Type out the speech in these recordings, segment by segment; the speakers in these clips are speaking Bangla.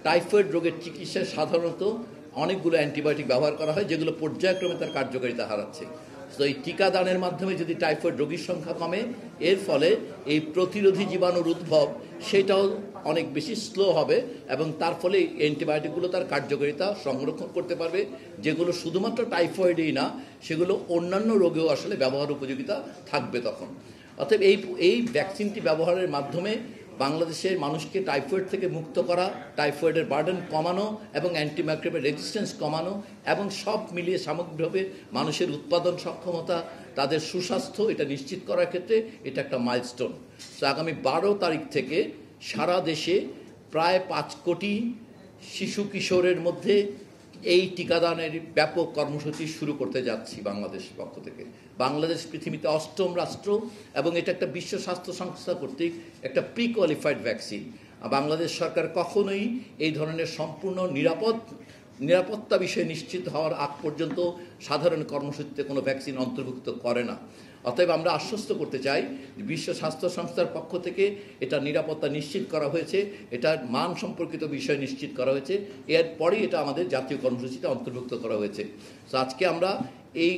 টাইফয়েড রোগের চিকিৎসায় সাধারণত অনেকগুলো অ্যান্টিবায়োটিক ব্যবহার করা হয়, যেগুলো পর্যায়ক্রমে তার কার্যকারিতা হারাচ্ছে। তো এই টিকাদানের মাধ্যমে যদি টাইফয়েড রোগীর সংখ্যা কমে, এর ফলে এই প্রতিরোধী জীবাণুর উদ্ভব সেটাও অনেক বেশি স্লো হবে, এবং তার ফলে অ্যান্টিবায়োটিকগুলো তার কার্যকারিতা সংরক্ষণ করতে পারবে, যেগুলো শুধুমাত্র টাইফয়েডেই না, সেগুলো অন্যান্য রোগেও আসলে ব্যবহার উপযোগিতা থাকবে তখন। অতএব এই ভ্যাকসিনটি ব্যবহারের মাধ্যমে বাংলাদেশের মানুষকে টাইফয়েড থেকে মুক্ত করা, টাইফয়েডের বার্ডেন কমানো এবং অ্যান্টিমাইক্রোবিয়াল রেজিস্ট্যান্স কমানো, এবং সব মিলিয়ে সামগ্রিকভাবে মানুষের উৎপাদন সক্ষমতা, তাদের সুস্বাস্থ্য এটা নিশ্চিত করার ক্ষেত্রে এটা একটা মাইলস্টোন। তো আগামী 12 তারিখ থেকে সারা দেশে প্রায় 5 কোটি শিশু কিশোরের মধ্যে এই টিকাদানের ব্যাপক কর্মসূচি শুরু করতে যাচ্ছি বাংলাদেশের পক্ষ থেকে। বাংলাদেশ পৃথিবীতে 8ম রাষ্ট্র, এবং এটা একটা বিশ্ব স্বাস্থ্য সংস্থা কর্তৃক একটা প্রি কোয়ালিফাইড ভ্যাকসিন। বাংলাদেশ সরকার কখনোই এই ধরনের সম্পূর্ণ নিরাপত্তা বিষয় নিশ্চিত হওয়ার আগ পর্যন্ত সাধারণ কর্মসূচিতে কোনো ভ্যাকসিন অন্তর্ভুক্ত করে না। অতএব আমরা আশ্বস্ত করতে চাই যে বিশ্ব স্বাস্থ্য সংস্থার পক্ষ থেকে এটা নিরাপত্তা নিশ্চিত করা হয়েছে, এটার মান সম্পর্কিত বিষয় নিশ্চিত করা হয়েছে, এরপরেই এটা আমাদের জাতীয় কর্মসূচিতে অন্তর্ভুক্ত করা হয়েছে। তো আজকে আমরা এই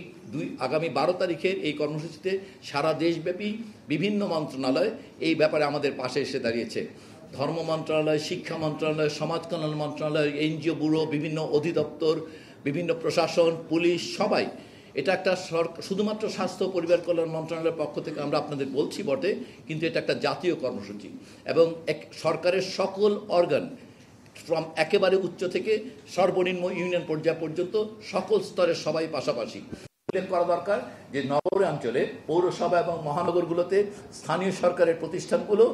আগামী 12 তারিখের এই কর্মসূচিতে সারা দেশব্যাপী বিভিন্ন মন্ত্রণালয় এই ব্যাপারে আমাদের পাশে এসে দাঁড়িয়েছে। ধর্ম মন্ত্রণালয়, শিক্ষা মন্ত্রণালয়, সমাজ কল্যাণ মন্ত্রণালয়, এনজিও ব্যুরো, বিভিন্ন অধিদপ্তর, বিভিন্ন প্রশাসন, পুলিশ, সবাই। এটা একটা শুধুমাত্র স্বাস্থ্য পরিবার কল্যাণ মন্ত্রণালয়ের পক্ষ থেকে আমরা আপনাদের বলছি বটে, কিন্তু এটা একটা জাতীয় কর্মসূচি, এবং সরকারের সকল অর্গান ফ্রম একেবারে উচ্চ থেকে সর্বনিম্ন ইউনিয়ন পর্যায় পর্যন্ত সকল স্তরের সবাই পাশাপাশি। উল্লেখ করা দরকার যে নগরাঞ্চলে পৌরসভা এবং মহানগরগুলোতে স্থানীয় সরকারের প্রতিষ্ঠানগুলো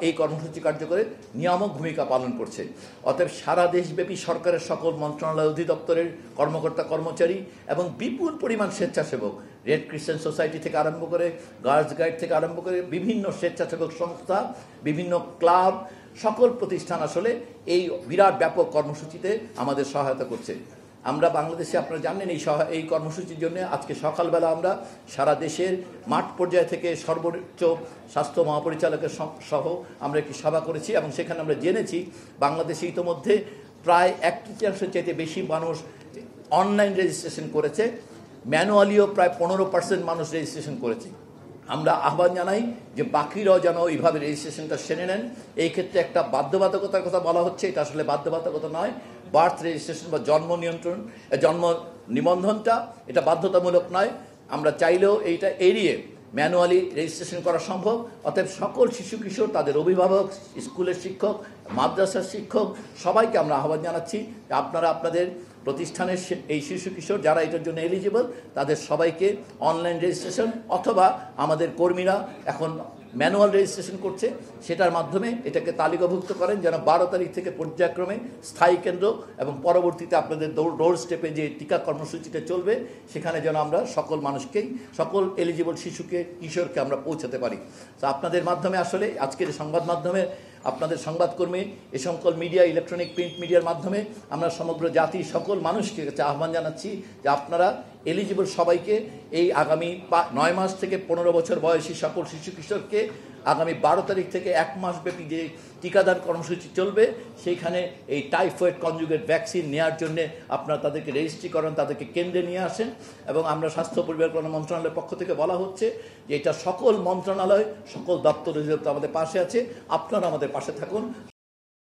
এই কর্মসূচি কার্যকরে নিয়ামক ভূমিকা পালন করছে। অতএব সারা দেশব্যাপী সরকারের সকল মন্ত্রণালয়, অধিদপ্তরের কর্মকর্তা কর্মচারী এবং বিপুল পরিমাণ স্বেচ্ছাসেবক, রেড ক্রিসেন্ট সোসাইটি থেকে আরম্ভ করে, গার্লস গাইড থেকে আরম্ভ করে বিভিন্ন স্বেচ্ছাসেবক সংস্থা, বিভিন্ন ক্লাব, সকল প্রতিষ্ঠান আসলে এই বিরাট ব্যাপক কর্মসূচিতে আমাদের সহায়তা করছে। আমরা বাংলাদেশে, আপনারা জানেন, এই কর্মসূচির জন্য আজকে সকালবেলা আমরা সারা দেশের মাঠ পর্যায় থেকে সর্বোচ্চ স্বাস্থ্য মহাপরিচালকের সহ আমরা একটি সভা করেছি, এবং সেখানে আমরা জেনেছি বাংলাদেশে ইতোমধ্যে প্রায় 1/3 চাইতে বেশি মানুষ অনলাইন রেজিস্ট্রেশন করেছে, ম্যানুয়ালিও প্রায় 15% মানুষ রেজিস্ট্রেশন করেছে। আমরা আহ্বান জানাই যে বাকিরাও যেন এইভাবে রেজিস্ট্রেশনটা সেরে নেন। এই ক্ষেত্রে একটা বাধ্যবাধকতার কথা বলা হচ্ছে, এটা আসলে বাধ্যবাধকতা নয়। বার্থ রেজিস্ট্রেশন বা জন্ম নিবন্ধনটা এটা বাধ্যতামূলক নয়। আমরা চাইলেও এইটা এড়িয়ে ম্যানুয়ালি রেজিস্ট্রেশন করা সম্ভব। অতএব সকল শিশু কিশোর, তাদের অভিভাবক, স্কুলের শিক্ষক, মাদ্রাসার শিক্ষক, সবাইকে আমরা আহ্বান জানাচ্ছি যে আপনারা আপনাদের প্রতিষ্ঠানের এই শিশু কিশোর যারা এটার জন্য এলিজিবল, তাদের সবাইকে অনলাইন রেজিস্ট্রেশন, অথবা আমাদের কর্মীরা এখন ম্যানুয়াল রেজিস্ট্রেশন করছে, সেটার মাধ্যমে এটাকে তালিকাভুক্ত করেন, যেন 12 তারিখ থেকে পর্যায়ক্রমে স্থায়ী কেন্দ্র এবং পরবর্তীতে আপনাদের ডোর স্টেপে যে টিকা কর্মসূচিটা চলবে, সেখানে যেন আমরা সকল মানুষকেই, সকল এলিজিবল শিশুকে, কিশোরকে আমরা পৌঁছাতে পারি। তো আপনাদের মাধ্যমে আসলে আজকের সংবাদ মাধ্যমে, আপনাদের সংবাদকর্মী, এ সকল মিডিয়া, ইলেকট্রনিক প্রিন্ট মিডিয়ার মাধ্যমে আমরা সমগ্র জাতি, সকল মানুষকে কাছে আহ্বান জানাচ্ছি যে আপনারা এলিজিবল সবাইকে এই আগামী 9 মাস থেকে 15 বছর বয়সী সকল শিশু কিশোরকে আগামী 12 তারিখ থেকে 1 মাস ব্যাপী যে টিকাদান কর্মসূচি চলবে, সেইখানে এই টাইফয়েড কনজুগেট ভ্যাকসিন নেওয়ার জন্য আপনারা তাদেরকে রেজিস্ট্রি করেন, তাদেরকে কেন্দ্রে নিয়ে আসেন। এবং আমরা স্বাস্থ্য পরিবার কল্যাণ মন্ত্রণালয়ের পক্ষ থেকে বলা হচ্ছে যে এটা সকল মন্ত্রণালয়, সকল দপ্তর আমাদের পাশে আছে, আপনারা আমাদের পাশে থাকুন।